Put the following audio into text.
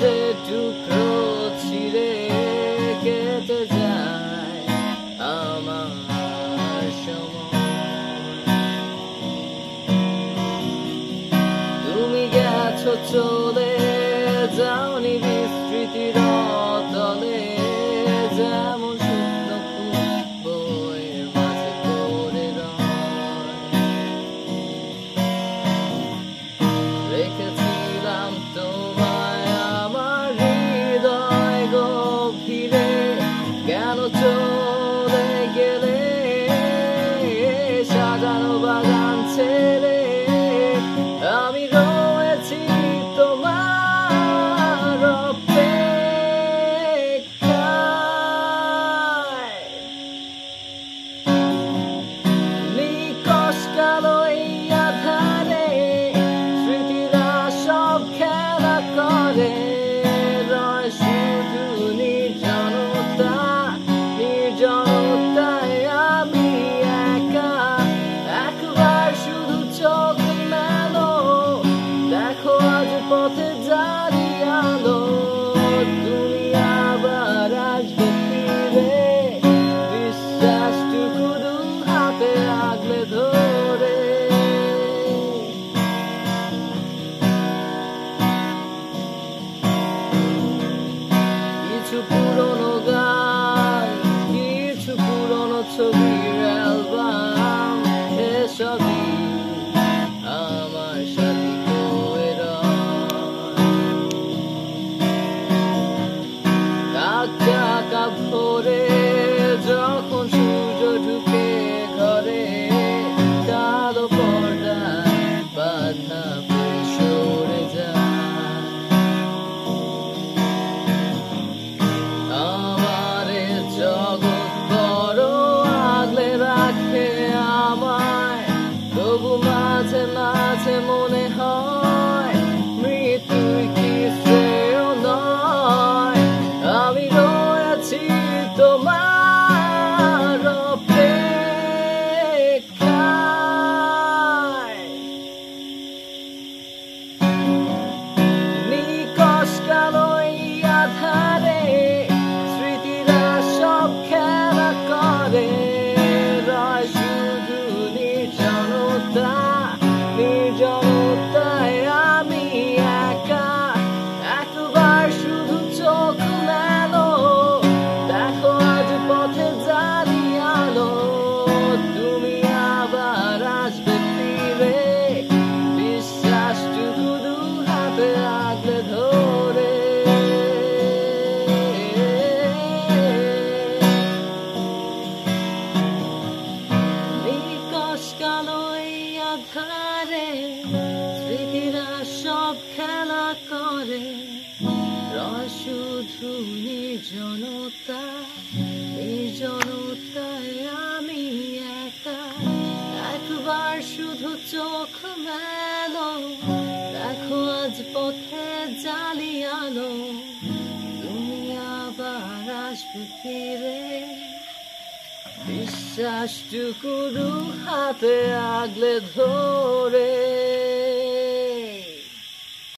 যে টুকরো ছিঁড়ে কেটে যায় আমার সময়। তুমি গেছো চলে, যাওনি বিস্মৃতির তলে, যেমন শুকনো বইয়ের মাঝে পড়ে রেখেছিলাম তোমায় আমার হৃদয় গভীরে, কেন চলে গেলে সাজানো বাগান ছেড়ে? আমি রয়েছি তোমার অপেক্ষায়। নিকশ কালো এই আধারে স্মৃতিরা সব খেলা করে, রয় শুধু নির্জনতা, নির্জনতায় আমি একা। একবার শুধু চোখ মেলো, দেখো আজ পথে জারি আলো, তুমি আবার আসবে ফিরে, বিশ্বাসটুকু দু হাতে আগলে ধরে। কিছু পুরনো গান, কিছু পুরনো ছবির অ্যালবাম, এসবই আমার সাথী হয়ে টাকা ভরে যখন সূর্য ঢুকে ঘরে, কালো পর্দা বাধা সরে যায়। আমার জগৎ বড় আগলে রাখে আমায়, তবু মাঝে মাঝে মনে হয় মৃত্যুই কি শ্রেয় নয়। আমি রয়েছি তোমার অপেক্ষায়। নিকশ কালো এই আধারে স্মৃতিরা সব খেলা করে, রয় শুধু নির্জনতা, নির্জনতায় আমি একা। একবার শুধু চোখ মেলো, দেখো আজ পথে জারি আলো, তুমি আবার আসবে ফিরে, বিশ্বাসটুকু দু হাতে আগলে ধরে। নিকশ কালো এই আধারে স্মৃতিরা সব খেলা করে, রয় শুধু নির্জনতা, নির্জনতায় আমি একা। একবার শুধু চোখ মেলো, দেখো আজ পথে জালি আলো, তুমি আবার আসবে ফিরে, বিশ্বাসটুকু দু হাতে আগলে ধরে।